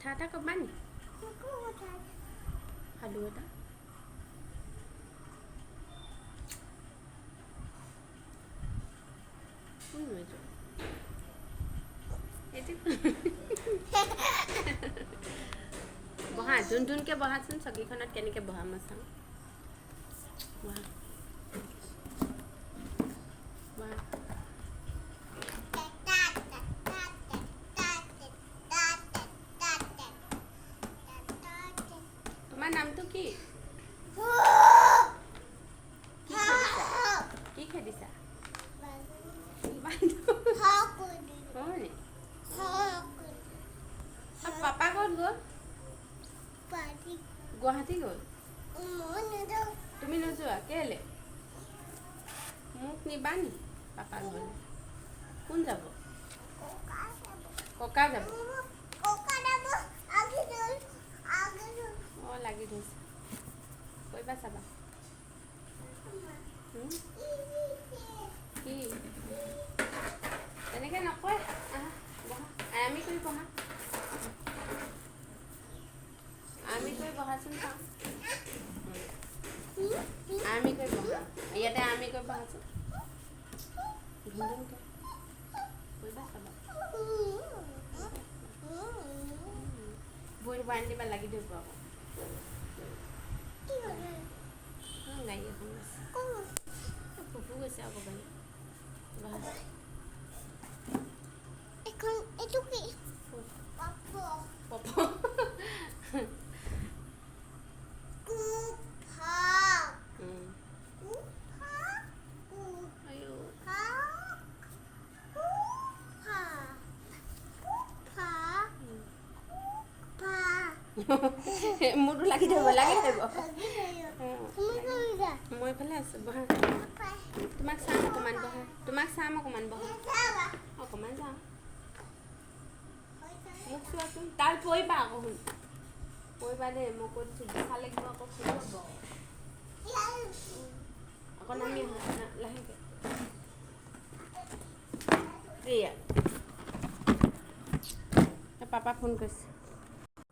কথা এটা ক'বা নি? সাধু এটা এইটো বহা যোনকে বহাচোন চকীখনত কেনেকৈ বহা মই চাওঁ বহা বহা তোমাৰ নামটো কি? কি খেদিছা? পাপা ক'ত গ'ল? গুৱাহাটী গ'ল। তুমি নোযোৱা কেলে? মোক নিবা নি পাপা গ'লে? কোন যাব? ককা যাব। অঁ লাগি ধৰিছে কৰিবা চাবা কি তেনেকৈ নকয়। আহা বহা আৰামি কৰি বহা আৰামি কৰি বহাচোন চাওঁ আৰামি কৰি বহা ইয়াতে আৰামি কৰি বহাচোন ধুমধুমকৈ কৰিবা চাবা ভৰিত বান্ধি দিবা লাগি ধৰিব আকৌ গাড়ী এখন গৈছে ফুফু গৈছে আকৌ গাড়ী বহা মোৰটো লাগি ধৰিব মই এইফালে আছোঁ বহা তোমাক চাম অকণমান বহা অকণমান যাওঁ মোক চোৱাচোন তাৰ পৰিবা আকৌ শুন পৰিবা দেই মই কৈ দিছোঁ দেখা লাগিব আকৌ ফুৰিব আকৌ নামি আহা লাহেকৈ এয়া পাপা ফোন কৰিছে